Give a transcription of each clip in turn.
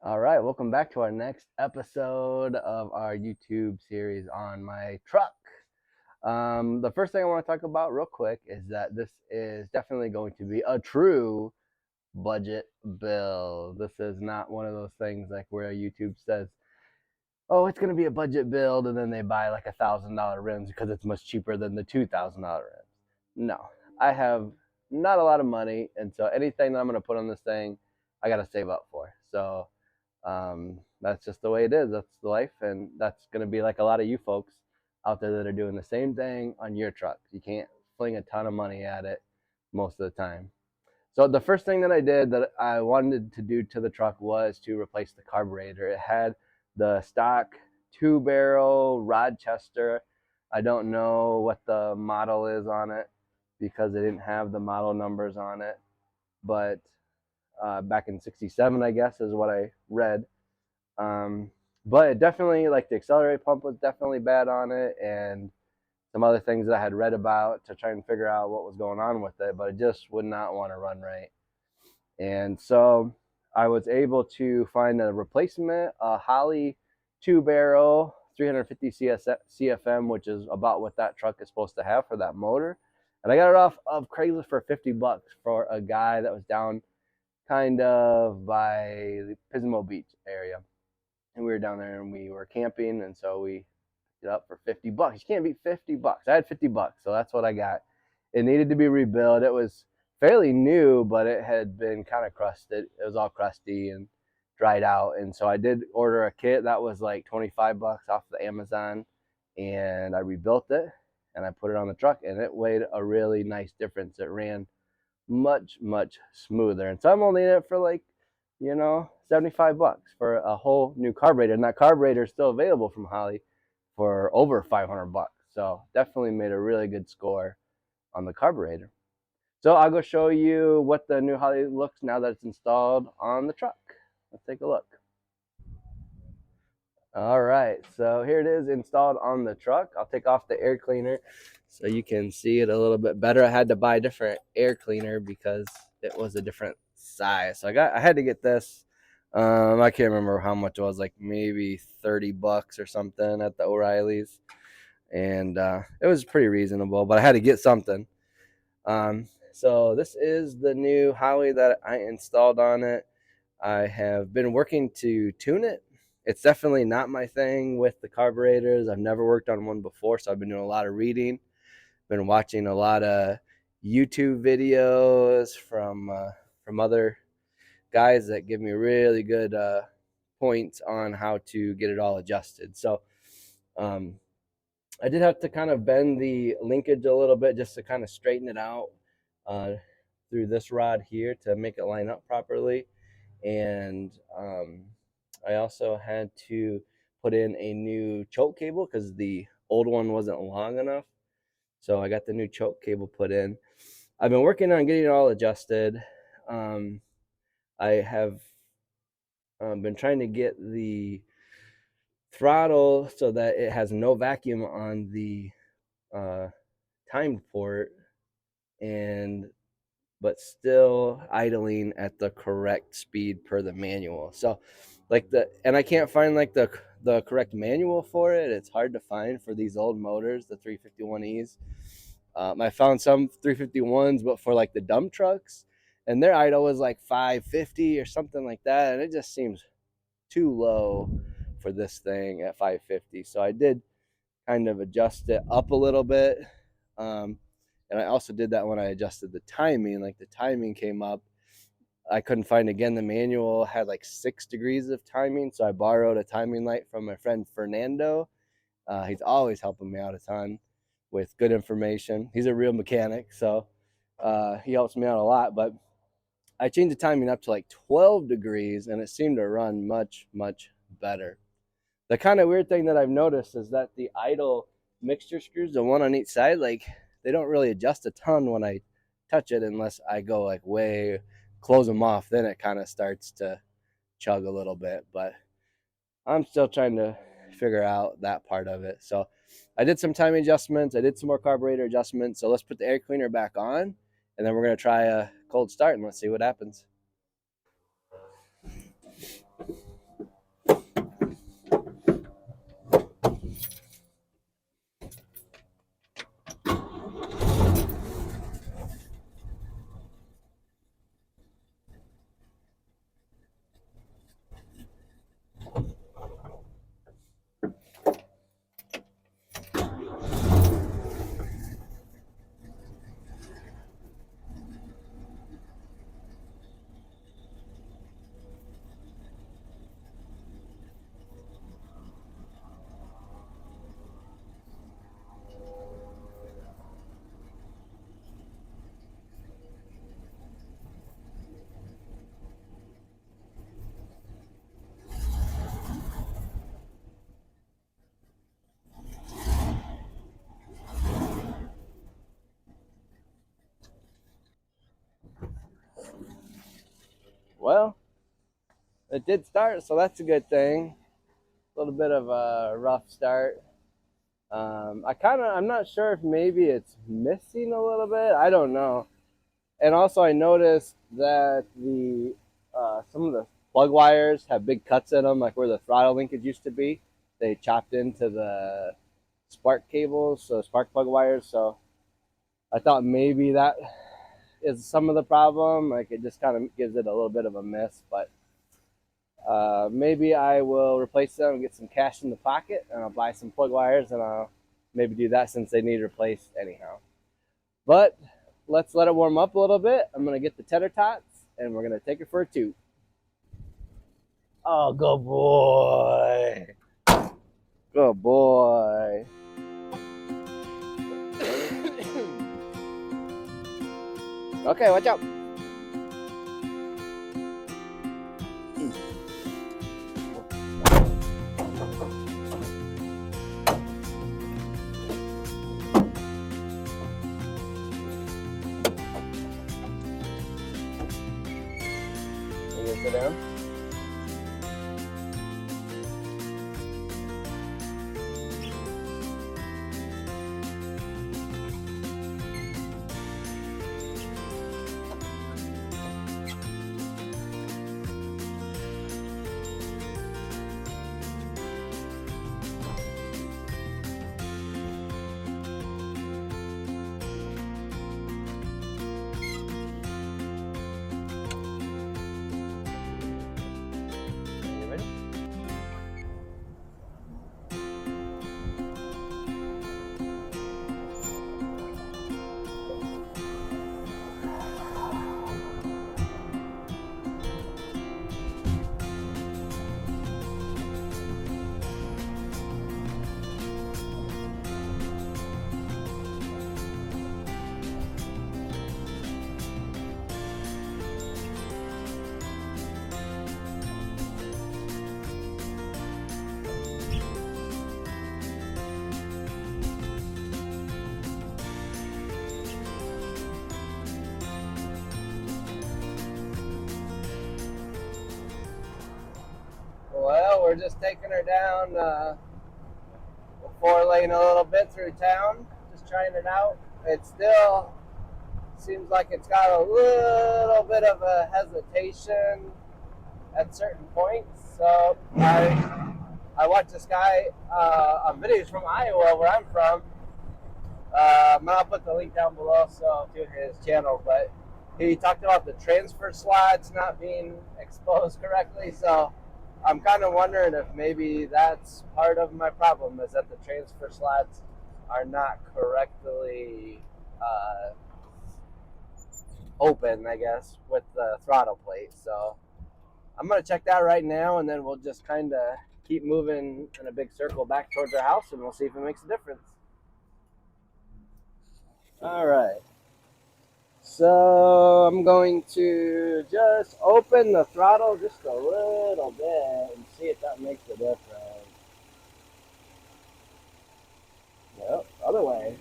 All right, welcome back to our next episode of our YouTube series on my truck. The first thing I want to talk about real quick is that this is definitely going to be a true budget build. This is not one of those things like where YouTube says, oh, it's going to be a budget build, and then they buy like $1,000 rims because it's much cheaper than the $2,000 rims. No, I have not a lot of money, and so anything that I'm going to put on this thing, I got to save up for. So that's just the way it is. That's life, and that's going to be like a lot of you folks out there that are doing the same thing on your truck. You can't fling a ton of money at it most of the time. So the first thing that I did that I wanted to do to the truck was to replace the carburetor. It had the stock 2-barrel Rochester. I don't know what the model is on it because they didn't have the model numbers on it, but back in 67, I guess, is what I read. But it definitely, like, the accelerator pump was definitely bad on it, and some other things that I had read about to try and figure out what was going on with it, but it just would not want to run right. And so I was able to find a replacement, a Holley 2-barrel 350 CFM, which is about what that truck is supposed to have for that motor. And I got it off of Craigslist for $50 for a guy that was down kind of by the Pismo Beach area. And we were down there and we were camping, and so we picked it up for $50. You can't beat $50. I had $50, so that's what I got. It needed to be rebuilt. It was fairly new, but it had been kind of crusted. It was all crusty and dried out. And so I did order a kit that was like $25 off the Amazon, and I rebuilt it and I put it on the truck, and it weighed a really nice difference. It ran much smoother, and so I'm only in it for like, $75 for a whole new carburetor, and that carburetor is still available from Holley for over $500. So definitely made a really good score on the carburetor. So I'll go show you what the new Holley looks now that it's installed on the truck. Let's take a look. All right, so here it is installed on the truck. I'll take off the air cleaner so you can see it a little bit better. I had to buy a different air cleaner because it was a different size. So I had to get this. I can't remember how much it was, like maybe $30 or something at the O'Reilly's. And it was pretty reasonable, but I had to get something. So this is the new Holley that I installed on it. I have been working to tune it. It's definitely not my thing with the carburetors. I've never worked on one before, so I've been doing a lot of reading. Been watching a lot of YouTube videos from other guys that give me really good points on how to get it all adjusted. So I did have to kind of bend the linkage a little bit just to kind of straighten it out through this rod here to make it line up properly. And I also had to put in a new choke cable because the old one wasn't long enough. So I got the new choke cable put in. I've been working on getting it all adjusted. I have been trying to get the throttle so that it has no vacuum on the timed port, but still idling at the correct speed per the manual. So and I can't find like the correct manual for it. It's hard to find for these old motors, the 351Es. I found some 351s, but for like the dump trucks, and their idle was like 550 or something like that, and it just seems too low for this thing at 550. So I did kind of adjust it up a little bit. And I also did that when I adjusted the timing. Like the timing came up, I couldn't find, again, the manual had like 6 degrees of timing. So I borrowed a timing light from my friend Fernando. He's always helping me out a ton with good information. He's a real mechanic, so he helps me out a lot. But I changed the timing up to like 12 degrees, and it seemed to run much better. The kind of weird thing that I've noticed is that the idle mixture screws, the one on each side, like they don't really adjust a ton when I touch it unless I go like way close them off. Then it kind of starts to chug a little bit, but I'm still trying to figure out that part of it. So I did some timing adjustments. I did some more carburetor adjustments. So let's put the air cleaner back on, and then we're going to try a cold start and let's see what happens. Well, it did start, so that's a good thing. A little bit of a rough start. I'm not sure if maybe it's missing a little bit. I don't know. And also, I noticed that the some of the plug wires have big cuts in them, like where the throttle linkage used to be. They chopped into the spark cables, so spark plug wires. So I thought maybe that is some of the problem. Like it just kind of gives it a little bit of a miss, but maybe I will replace them and get some cash in the pocket, and I'll buy some plug wires, and I'll maybe do that since they need replaced anyhow. But let's let it warm up a little bit. I'm gonna get the tedder tots, and we're gonna take it for a toot. Oh, good boy. Good boy. Okay, watch out. You gonna sit down? Well, we're just taking her down the 4-lane a little bit through town, just trying it out. It still seems like it's got a little bit of a hesitation at certain points. So I watched this guy on videos from Iowa, where I'm from. I'll put the link down below to his channel, but he talked about the transfer slots not being exposed correctly. So I'm kind of wondering if maybe that's part of my problem, is that the transfer slots are not correctly open, I guess, with the throttle plate. So I'm going to check that right now, and then we'll just kind of keep moving in a big circle back towards our house, and we'll see if it makes a difference. All right. So I'm going to just open the throttle just a little bit and see if that makes a difference. Nope, other way.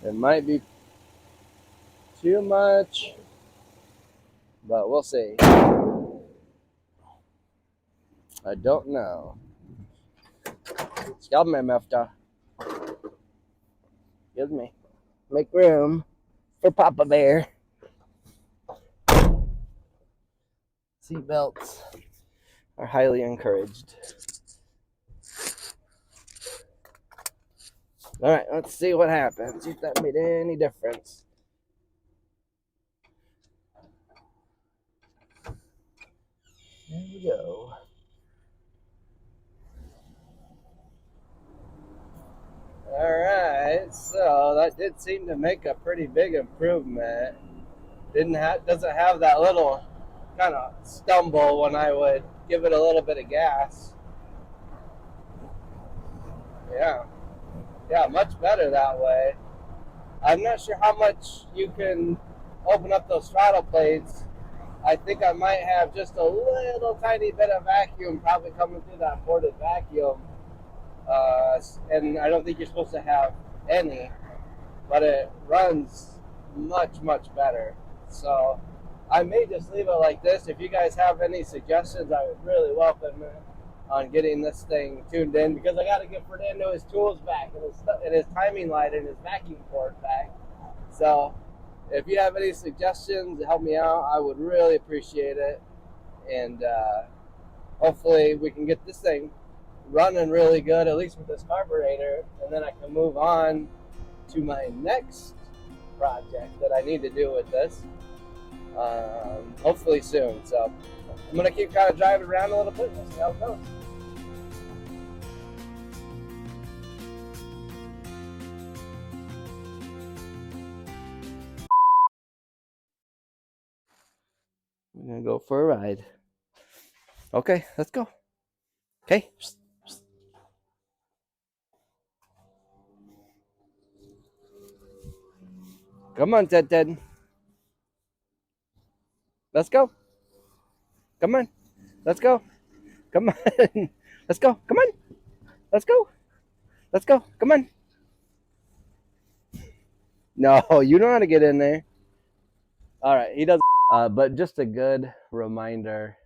It might be too much, but we'll see. I don't know. Excuse me, Mefta. Excuse me. Make room for Papa Bear. Seatbelts are highly encouraged. All right, let's see what happens. See if that made any difference. There we go. All right, so that did seem to make a pretty big improvement. Doesn't have that little kind of stumble when I would give it a little bit of gas. Yeah, much better that way. I'm not sure how much you can open up those throttle plates. I think I might have just a little tiny bit of vacuum probably coming through that ported vacuum. And I don't think you're supposed to have any, but it runs much better. So I may just leave it like this. If you guys have any suggestions, I would really welcome it on getting this thing tuned in, because I got to get Fernando his tools back and his timing light and his vacuum port back. So if you have any suggestions to help me out, I would really appreciate it. And hopefully we can get this thing running really good, at least with this carburetor, and then I can move on to my next project that I need to do with this, hopefully soon. So I'm going to keep kind of driving around a little bit and see how it goes. We're going to go for a ride. Okay, let's go. Okay. Come on, Ted. Let's go. Come on. Let's go. Come on. Let's go. Come on. Let's go. Let's go. Come on. No, you know how to get in there. All right, he does. But just a good reminder